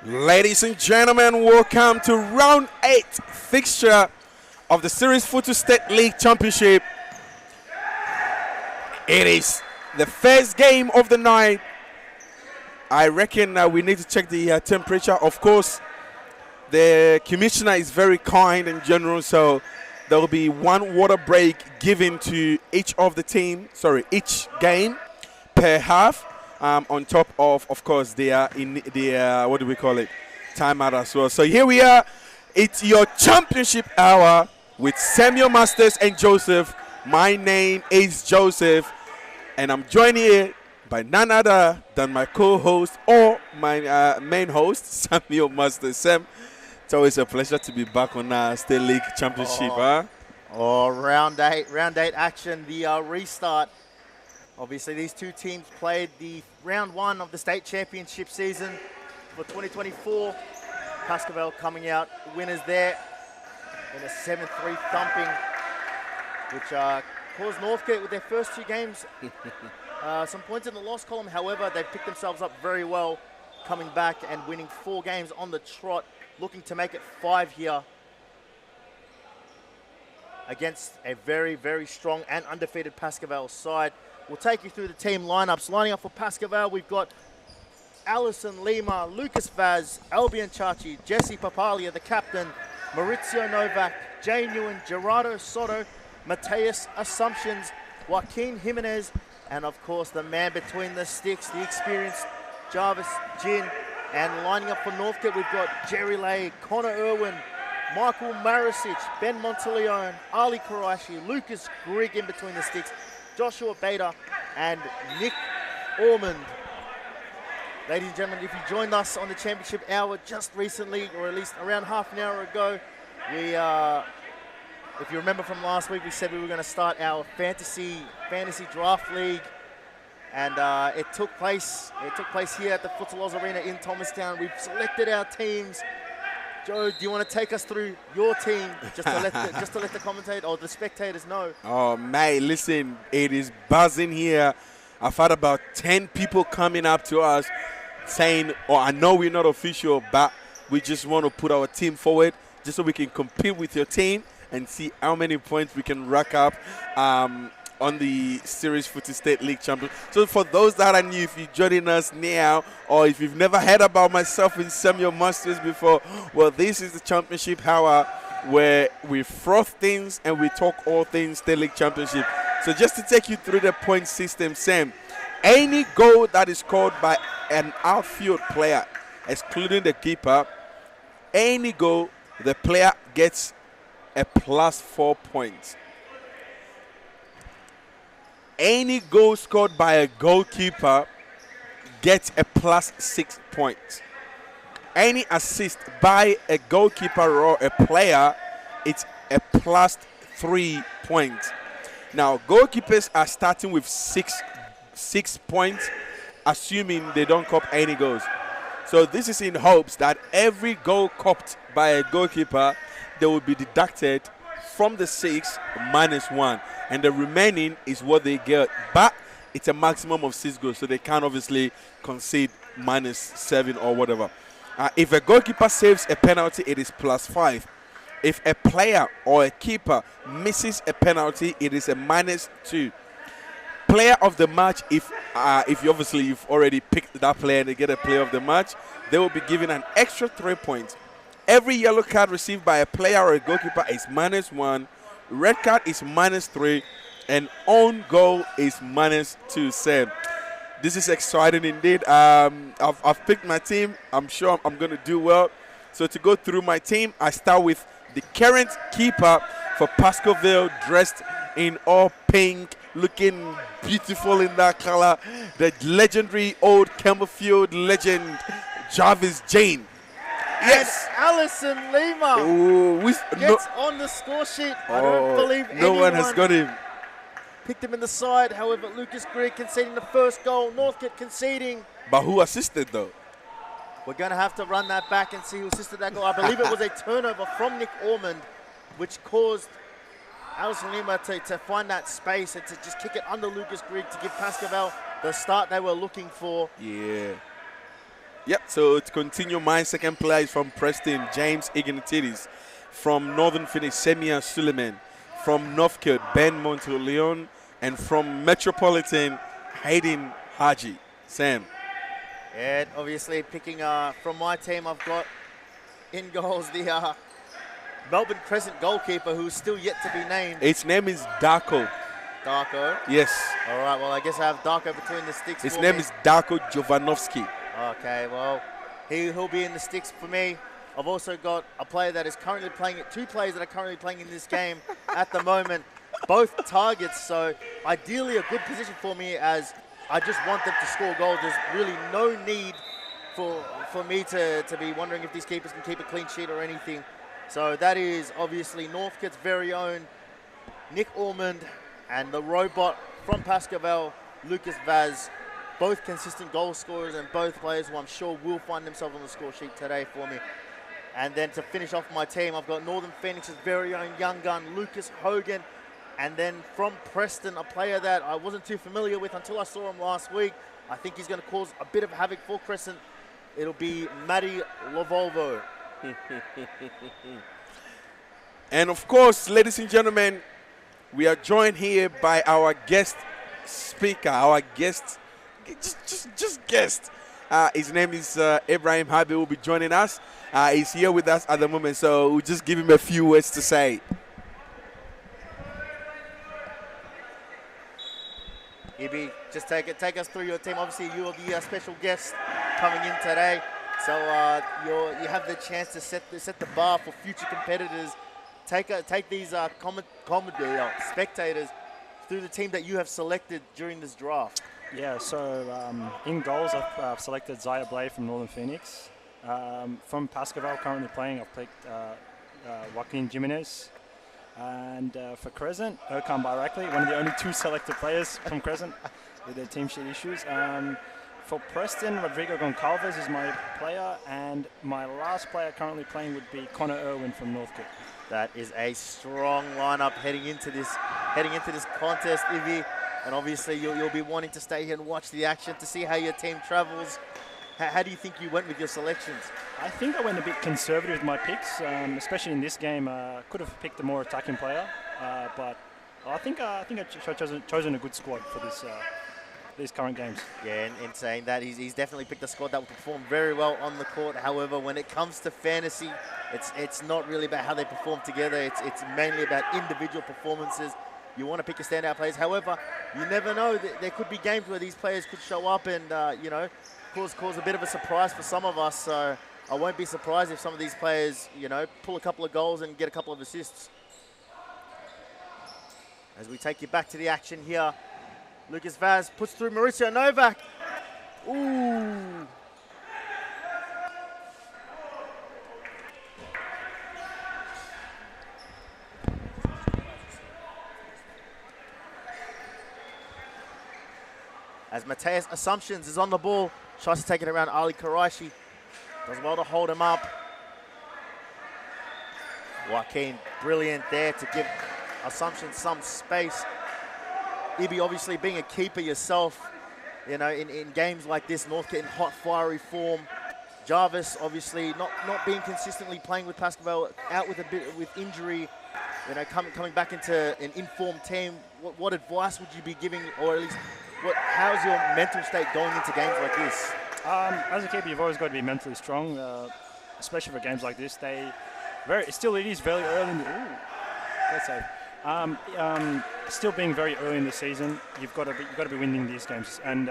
Ladies and gentlemen, welcome to round 8 fixture of the Series Futsal State League Championship. It is the first game of the night. I reckon we need to check the temperature. Of course, the commissioner is very kind and generous, so there will be one water break given to each of the team, each game per half. On top of course, their what do we call it, timeout as well. So here we are. It's your championship hour with Samuel Masters and Joseph. My name is Joseph, and I'm joined here by none other than my co-host or my main host, Samuel Masters. Sam, it's always a pleasure to be back on State League Championship. Round eight action, the restart. Obviously, these two teams played the round 1 of the state championship season for 2024. Pascoval coming out winners there in a 7-3 thumping, which caused Northgate with their first 2 games some points in the loss column. However, they've picked themselves up very well, coming back and winning 4 games on the trot, looking to make it 5 here against a very, very strong and undefeated Pascoval side. We'll take you through the team lineups. Lining up for Pascoval, we've got Allison Lima, Lucas Vaz, Albion Chachi, Jesse Papalia, the captain, Maurizio Novak, Jay Nguyen, Gerardo Soto, Mateus Assumptions, Joaquin Jimenez, and of course the man between the sticks, the experienced Jarvis Jin. And lining up for Northcote, we've got Jerry Lay, Connor Irwin, Michael Marisic, Ben Monteleone, Ali Karashi, Lucas Grigg in between the sticks, Joshua Bader, and Nick Ormond. Ladies and gentlemen, if you joined us on the championship hour just recently, or at least around half an hour ago, we, if you remember from last week, we said we were going to start our fantasy draft league, and it took place here at the Futsal Arena in Thomastown. We've selected our teams. Joe, do you want to take us through your team just to let the commentator or the spectators know? Oh, mate, listen, it is buzzing here. I've had about 10 people coming up to us saying, I know we're not official, but we just want to put our team forward just so we can compete with your team and see how many points we can rack up on the Series Futsal State League Champion. So for those that are new, if you're joining us now, or if you've never heard about myself and Samuel Masters before, well, this is the championship hour where we froth things and we talk all things State League Championship. So just to take you through the point system, Sam, any goal that is scored by an outfield player, excluding the keeper, any goal, the player gets a +4 points. Any goal scored by a goalkeeper gets a +6 points. Any assist by a goalkeeper or a player, it's a +3 points. Now, goalkeepers are starting with six points, assuming they don't cop any goals. So this is in hopes that every goal copped by a goalkeeper, they will be deducted from the 6 -1, and the remaining is what they get. But it's a maximum of 6 goals, so they can't obviously concede -7 or whatever. If a goalkeeper saves a penalty, it is +5. If a player or a keeper misses a penalty, it is a -2. Player of the match, if you've already picked that player and they get a player of the match, they will be given an extra 3 points. Every yellow card received by a player or a goalkeeper is -1. Red card is -3. And own goal is -2. Sam, this is exciting indeed. I've picked my team. I'm sure I'm going to do well. So to go through my team, I start with the current keeper for Pascoval, dressed in all pink, looking beautiful in that color. The legendary old Campbellfield legend, Jarvis Jane. Yes, and Allison Lima gets on the score sheet. I don't believe no one has got him. Picked him in the side. However, Lucas Grigg conceding the first goal. Northcote conceding. But who assisted though? We're going to have to run that back and see who assisted that goal. I believe it was a turnover from Nick Ormond, which caused Allison Lima to find that space and to just kick it under Lucas Grigg to give Pascoval the start they were looking for. Yeah. Yep, so to continue, my second player is from Preston, James Ignatidis. From Northern Phoenix, Semia Suleiman. From Northcote, Ben Monteleon. And from Metropolitan, Hayden Haji. Sam. And obviously picking from my team, I've got in goals the Melbourne Crescent goalkeeper who's still yet to be named. Its name is Darko. Darko? Yes. All right, well, I guess I have Darko between the sticks. His name is Darko Jovanovski. Okay, well, he'll be in the sticks for me. I've also got a player that is currently playing it, 2 players that are currently playing in this game at the moment, both targets. So ideally a good position for me, as I just want them to score goals. There's really no need for me to be wondering if these keepers can keep a clean sheet or anything. So that is obviously Northcote's very own Nick Ormond and the robot from Pascaval, Lucas Vaz. Both consistent goal scorers and both players who I'm sure will find themselves on the score sheet today for me. And then to finish off my team, I've got Northern Phoenix's very own young gun, Lucas Hogan. And then from Preston, a player that I wasn't too familiar with until I saw him last week. I think he's going to cause a bit of havoc for Crescent. It'll be Matty Lovolvo. And of course, ladies and gentlemen, we are joined here by our guest speaker, our guest, just guest. His name is Ibrahim Habi, will be joining us. He's here with us at the moment, so we'll just give him a few words to say. Ibi, just take us through your team. Obviously, you're the special guest coming in today, so you have the chance to set the bar for future competitors. Take these spectators through the team that you have selected during this draft. Yeah, so in goals, I've selected Zaya Blay from Northern Phoenix. From Pascaval, currently playing, I've picked Joaquin Jimenez. And for Crescent, Erkan Barakli, one of the only 2 selected players from Crescent with their team sheet issues. For Preston, Rodrigo Goncalves is my player, and my last player currently playing would be Connor Irwin from Northcote. That is a strong lineup heading into this contest, Ivy. And obviously, you'll be wanting to stay here and watch the action to see how your team travels. How do you think you went with your selections? I think I went a bit conservative with my picks, especially in this game. Could have picked a more attacking player, but I think I chosen a good squad for these current games. Yeah, in saying that, he's definitely picked a squad that will perform very well on the court. However, when it comes to fantasy, it's not really about how they perform together. It's mainly about individual performances. You want to pick your standout players. However, you never know. There could be games where these players could show up and cause a bit of a surprise for some of us. So I won't be surprised if some of these players, pull a couple of goals and get a couple of assists. As we take you back to the action here, Lucas Vaz puts through Mauricio Novak. Ooh. As Mateus Assumptions is on the ball, tries to take it around Ali Karaishi. Does well to hold him up. Joaquin, brilliant there to give Assumptions some space. Ibi, obviously being a keeper yourself, in games like this, Northcote in hot, fiery form. Jarvis, obviously not being consistently playing with Pascaval, out with a bit with injury. Coming back into an informed team. What advice would you be giving, or at least how's your mental state going into games like this? As a keeper, you've always got to be mentally strong, especially for games like this. It is very early in the still being very early in the season. You've got to be winning these games. And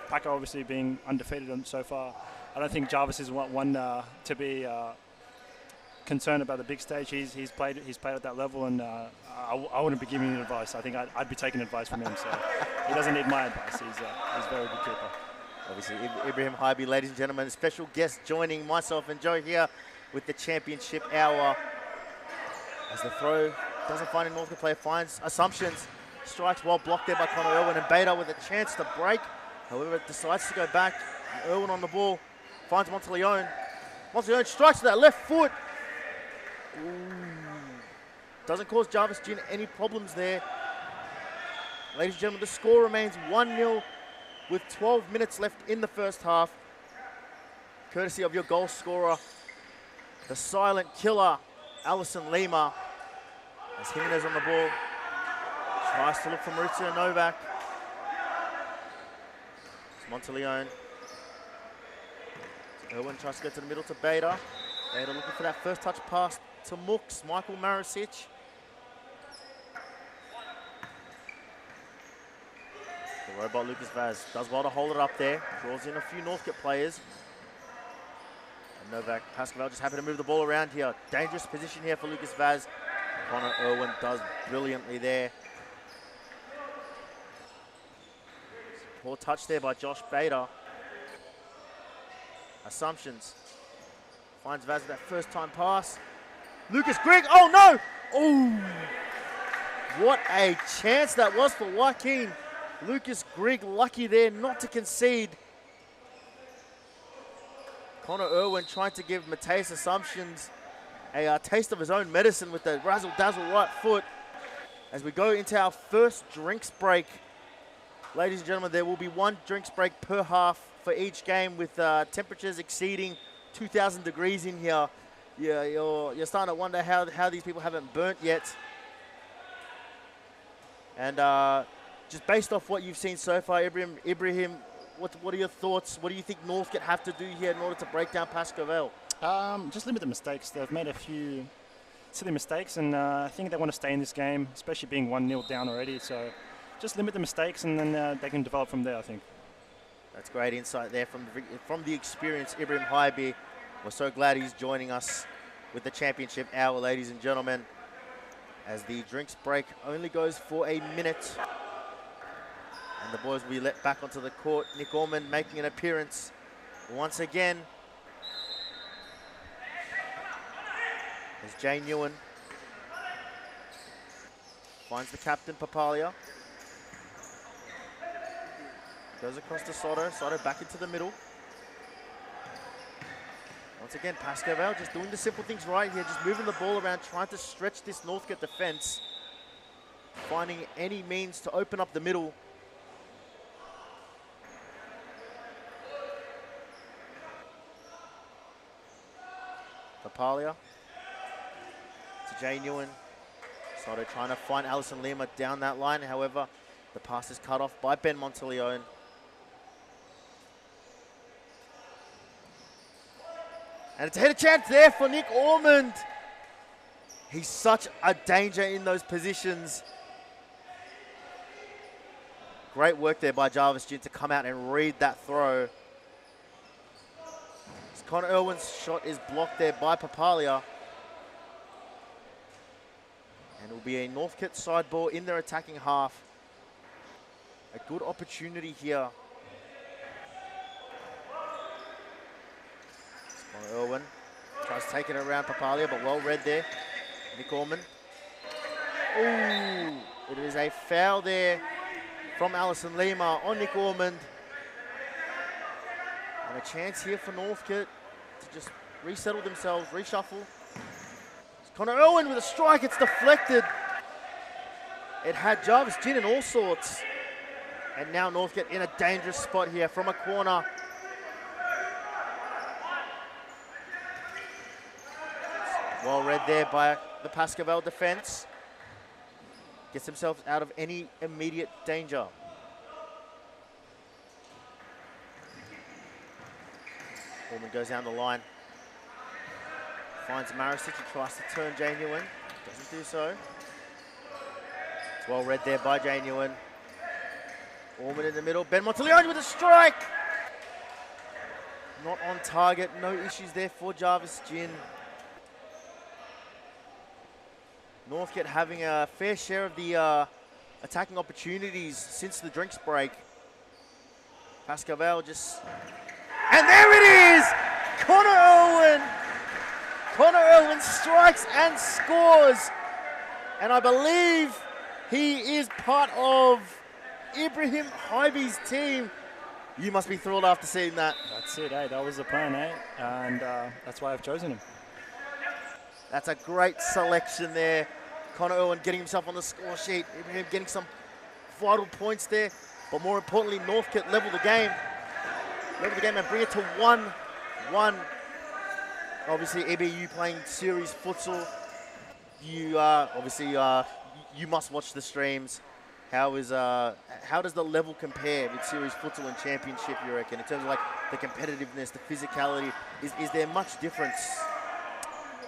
Paco obviously being undefeated so far, I don't think Jarvis is one to be concerned about the big stage. He's played at that level, and I wouldn't be giving him advice. I think I'd be taking advice from him. So he doesn't need my advice. He's a very good keeper. Obviously, Ibrahim Haibi, ladies and gentlemen, a special guest joining myself and Joe here with the championship hour. As the throw doesn't find a Northcote player, finds Assumptions, strikes well blocked there by Connor Irwin, and Beta with a chance to break. However, it decides to go back. Irwin on the ball, finds Monteleon. Monteleon strikes with that left foot. Ooh. Doesn't cause Jarvis Jr. any problems there. Ladies and gentlemen, the score remains 1-0 with 12 minutes left in the first half. courtesy of your goal scorer, the silent killer, Alison Lima. As Jimenez on the ball, tries to look for Maurizio Novak. It's Monteleone. Irwin tries to get to the middle to Beta. Beta looking for that first touch pass to Mooks, Michael Marisic. The robot Lucas Vaz does well to hold it up there, draws in a few Northcote players. And Novak Pascoval just happy to move the ball around here. Dangerous position here for Lucas Vaz. Connor Irwin does brilliantly there. Poor touch there by Josh Bader. Assumptions. Finds Vaz that first time pass. Lucas Grigg, oh no! Oh! What a chance that was for Joaquin. Lucas Grigg lucky there not to concede. Connor Irwin trying to give Mateus Assumptions a taste of his own medicine with the razzle-dazzle right foot. As we go into our first drinks break. Ladies and gentlemen, there will be one drinks break per half for each game with temperatures exceeding 2,000 degrees in here. Yeah, you're starting to wonder how these people haven't burnt yet. And just based off what you've seen so far, Ibrahim, what are your thoughts? What do you think Northcote have to do here in order to break down Pascoval? Just limit the mistakes. They've made a few silly mistakes, and I think they want to stay in this game, especially being 1-0 down already. So just limit the mistakes, and then they can develop from there, I think. That's great insight there from the experienced Ibrahim Haibi. We're so glad he's joining us with the championship hour, ladies and gentlemen, as the drinks break only goes for a minute. And the boys will be let back onto the court. Nick Ormond making an appearance once again. As Jay Newen finds the captain, Papalia. Goes across to Soto. Soto back into the middle. Once again, Pascoval just doing the simple things right here, just moving the ball around, trying to stretch this Northcote defense. Finding any means to open up the middle. Papalia to Jay Newen. Soto trying to find Alison Lima down that line. However, the pass is cut off by Ben Monteleone. And it's a header chance there for Nick Ormond. He's such a danger in those positions. Great work there by Jarvis Gin to come out and read that throw. Connor Irwin's shot is blocked there by Papalia. And it will be a Northcote side ball in their attacking half. A good opportunity here. Connor Irwin tries to take it around Papalia, but well read there. Nick Ormond. Ooh, it is a foul there from Alison Lima on Nick Ormond. And a chance here for Northcote to just resettle themselves, reshuffle. It's Connor Irwin with a strike, it's deflected. It had Jarvis Gin and all sorts. And now Northcote in a dangerous spot here from a corner. Well read there by the Pascoval defense. Gets themselves out of any immediate danger. Ormond goes down the line. Finds Marisic, he tries to turn Jay Newen. Doesn't do so. It's well read there by Jay Newen. Ormond in the middle. Ben Monteleone with a strike! Not on target. No issues there for Jarvis Gin. Northcote having a fair share of the attacking opportunities since the drinks break. Pascoval just... And there it is! Connor Irwin! Connor Irwin strikes and scores. And I believe he is part of Ibrahim Haibi's team. You must be thrilled after seeing that. That's it, eh? That was the plan, eh? And that's why I've chosen him. That's a great selection there. Connor Irwin getting himself on the score sheet. Ibrahim getting some vital points there. But more importantly, Northcote level the game. Level the game and bring it to 1-1. One, obviously, EBU playing series futsal. You you must watch the streams. How does the level compare with series futsal and championship, you reckon, in terms of like the competitiveness, the physicality? Is there much difference?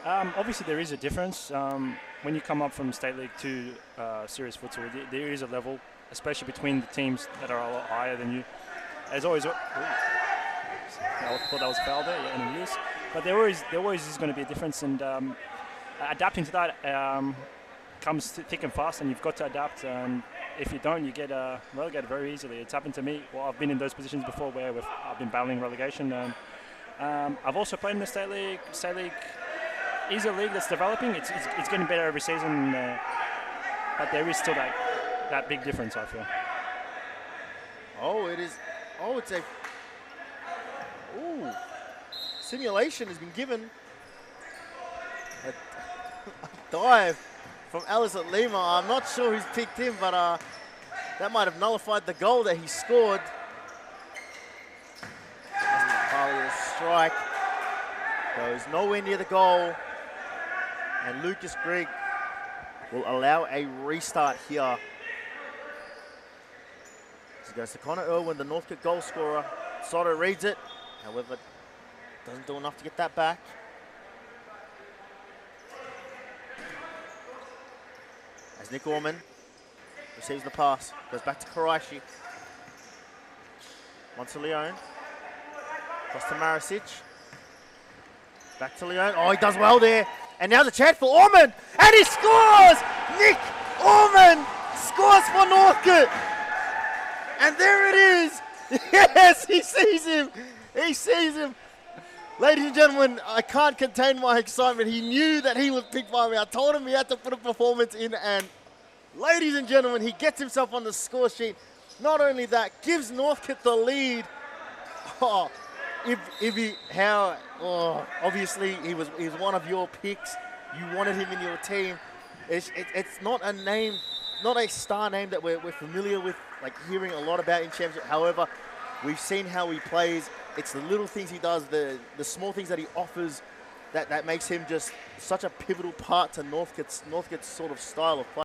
Obviously, there is a difference. When you come up from State League to series futsal, there is a level, especially between the teams that are a lot higher than you. There's always... I thought that was foul there, yeah, and it is. But there always is going to be a difference, and adapting to that comes thick and fast, and you've got to adapt. And if you don't, you get relegated very easily. It's happened to me. Well, I've been in those positions before where I've been battling relegation. And I've also played in the State League. State League is a league that's developing. It's getting better every season, but there is still that big difference, I feel. Oh, it is. Oh, it's a... Ooh. Simulation has been given. A dive from Allison Lima. I'm not sure who's picked him, but that might have nullified the goal that he scored. Carly's strike goes nowhere near the goal. And Lucas Grigg will allow a restart here. As it goes to Connor Irwin, the Northcote goal scorer. Soto reads it, however, doesn't do enough to get that back. As Nick Orman receives the pass, goes back to Karaishi. Monteleone, across to Marisic. Back to Leone. Oh, he does well there. And now the chance for Orman, and he scores! Nick Orman scores for Northcote. And there it is. Yes, he sees him. He sees him. Ladies and gentlemen, I can't contain my excitement. He knew that he was picked by me. I told him he had to put a performance in, and ladies and gentlemen, he gets himself on the score sheet. Not only that, gives Northcote the lead. Oh, obviously he was one of your picks. You wanted him in your team. It's not a name, not a star name that we're familiar with, like hearing a lot about in championship. However, we've seen how he plays. It's the little things he does, the small things that he offers, that makes him just such a pivotal part to Northcote's sort of style of play.